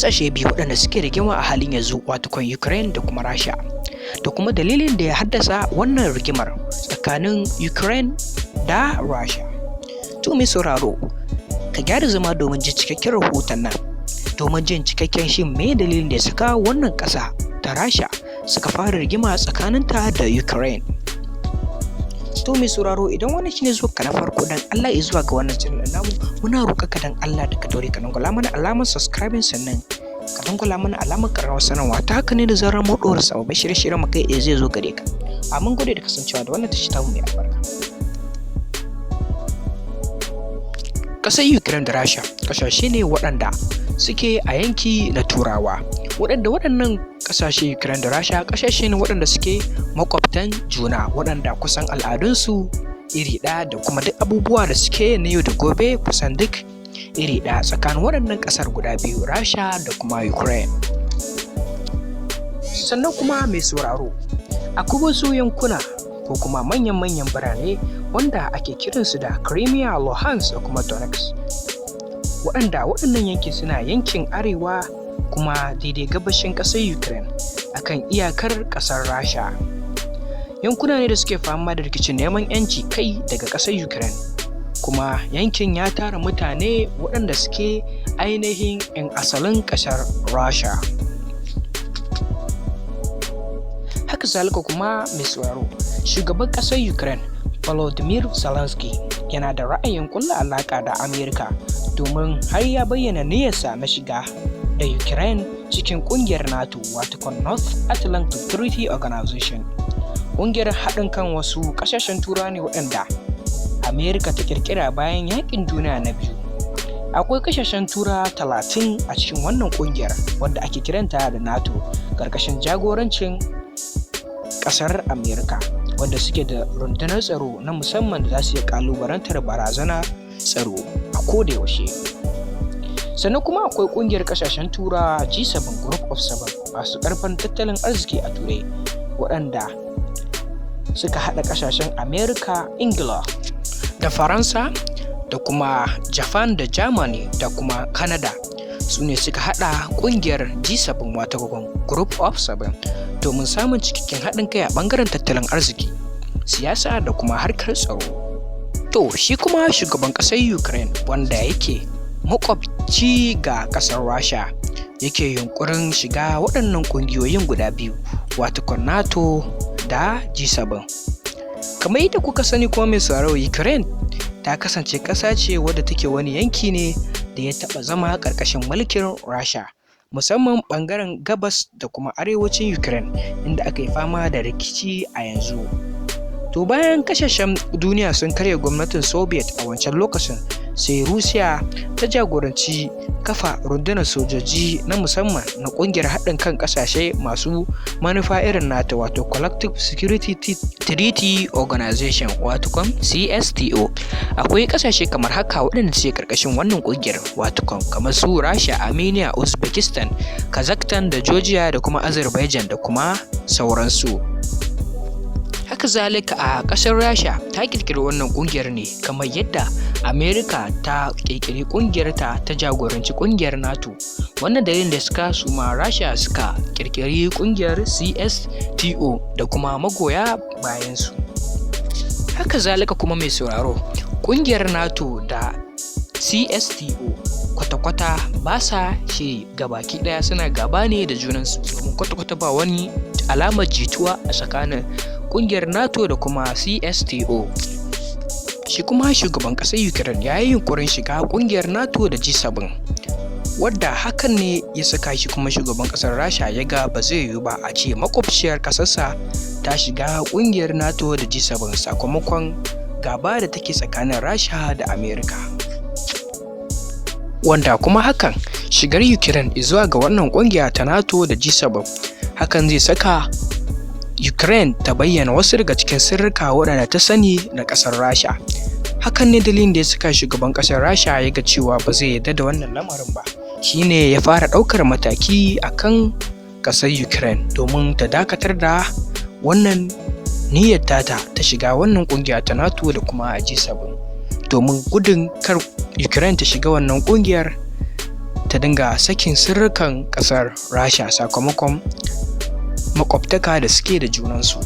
ƙasashe biyu waɗanda suke rigima a halin yanzu wato Ukraine da kuma Rasha, da kuma dalilin da ya haddasa wannan rigimar tsakanin Ukraine da Rasha. To mai sauraro, ka gyara zama domin jin cikakken rahoton nan, domin jin cikakken shin me dalilin da ya saka wannan ƙasa ta Rasha suka fara rigima tsakaninta da Ukraine. To mai sauraro, idan wannan shine zuwa ka na farko dan Allah ya zuwa ga wannan channel namu, muna roƙa ka dan Allah da ka daure ka dangwala mana alamar subscribing, sannan ka dangwala mana alamar ƙararrawar sanarwa, ta haka ne da zarar mu ɗora sababbin shirye-shiryen mu kai zai zo gare ka. Mun gode da kasancewa da wannan tashi tamu mai albarka. Ƙasar Ukraine da Rasha ƙasashe ne waɗanda suke a yanki na Turawa, waɗannan ƙasashe Ukraine da Rasha ƙasashe ne waɗanda suke makwabtan juna, waɗanda kusan al'adunsu iri ɗaya da kuma duk abubuwa da suke na yau da gobe kusan duk iri ɗaya tsakanin waɗannan ƙasar guda biyu, Rasha da kuma Ukraine. Sannan kuma mai sauraro, akwai wasu yankuna ko kuma manyan birane wanda ake kiransu da Crimea, Luhansk da kuma Donetsk, waɗannan yankin suna yankin arewa kuma daidai gabashin ƙasar Ukraine akan iyakar ƙasar Rasha. Yankuna ne da suke fama da rikicin neman 'yanci kai daga ƙasar Ukraine, kuma yankin ya tara mutane waɗanda suke ainihin 'yan asalin ƙasar Rasha. Haka zalika kuma mai sauraro, shugaban ƙasar Ukraine Volodymyr Zelensky yana da ra'ayin kulla alaƙa da Amerika, domin har ya bayyana niyyarsa na shiga da Ukraine cikin ƙungiyar NATO wato North Atlantic Treaty Organization. Ƙungiyar haɗin kan wasu ƙasashen Turawa ne waɗanda Amerika ta ƙirƙira bayan yaƙin duniya na biyu. Akwai ƙasashen Turawa 30 a cikin wannan ƙungiyar wanda ake kiranta da NATO, ƙarƙashin jagorancin ƙasar Amerika, wanda suke da rundunar tsaro na musamman da za su iya ƙalubalantar barazana tsaro a koda yaushe. Sannan kuma akwai ƙungiyar ƙasashen Turawa G7 Group of 7 masu ƙarfin tattalin arziki a Turai, waɗanda suka haɗa ƙasashen Amerika, Ingila da Faransa da kuma Japan da Germany da kuma Canada. Su ne suka haɗa ƙungiyar G7 wato Group of 7 domin samun cikakken haɗin kai a ɓangaren tattalin arziki, siyasa da kuma harkar tsaro. To shi kuma shugaban ƙasar Ukraine wanda yake makwabci ga ƙasar Rasha yake yunkurin shiga waɗannan ƙungiyoyin guda biyu wato NATO da G7. Kamar yadda kuka sani kuma mai sauraro, Ukraine ta kasance ƙasa ce wadda take wani yanki ne da ya taɓa zama ƙarƙashin mulkin Rasha, musamman ɓangaren gabas da kuma arewacin Ukraine inda aka yi fama da rikici a yanzu. To bayan kasashen duniya sun karya gwamnatin Soviet a wancan lokacin, sai Russia ta jagoranci kafa rundunar sojoji na musamman na ƙungiyar haɗin kan ƙasashe masu manufa irin NATO wato Collective Security Treaty Organization wato CSTO. Akwai ƙasashe kamar haka waɗanda suke ƙarƙashin wannan ƙungiyar wato kamar su Rasha, Armenia, Uzbekistan, Kazakhstan da Georgia da kuma Azerbaijan da kuma sauransu. Haka zalika a ƙasar Rasha ta ƙirƙiri wannan ƙungiyar ne kamar yadda Amerika ta ƙirƙiri ƙungiyarta ta jagoranci ƙungiyar NATO. Wannan dalilin da suka su ma Rasha suka ƙirƙiri ƙungiyar CSTO da kuma magoya bayansu. Haka zalika kuma mai sauraro, ƙungiyar NATO da CSTO kwata-kwata ba sa shiri, gabaki ɗaya suna gaba ne da junansu, domin kwata-kwata ba wani alamar jituwa a tsakanin ƙungiyar NATO da kuma CSTO. Shi kuma shugaban ƙasar Ukraine ya yi yunkurin shiga ƙungiyar NATO da G7, wadda hakan ne ya saka shi kuma shugaban ƙasar Rasha ya ga ba zai yiwu ba a ce makwabciyar ƙasarsa ta shiga ƙungiyar NATO da G7 sakamakon gaba da take tsakanin Rasha da Amerika. Wanda kuma hakan shigar Ukraine zuwa ga wannan ƙungiya ta NATO da G7 hakan zai saka Ukraine ta bayyana wasu daga cikin sirrika waɗanda ta sani na ƙasar Rasha. Hakan ne dalilin da ya saka shugaban ƙasar Rasha ya ga cewa ba zai yarda da wannan lamarin ba. Shine ya fara ɗaukar mataki akan ƙasar Ukraine domin ta dakatar da wannan niyyar tata ta shiga wannan ƙungiya ta NATO da kuma G7. Domin gudun kar Ukraine ta shiga wannan ƙungiyar, ta dinga sakin sirrukan ƙasar Rasha sakamakon makwabtaka da suke da junansu.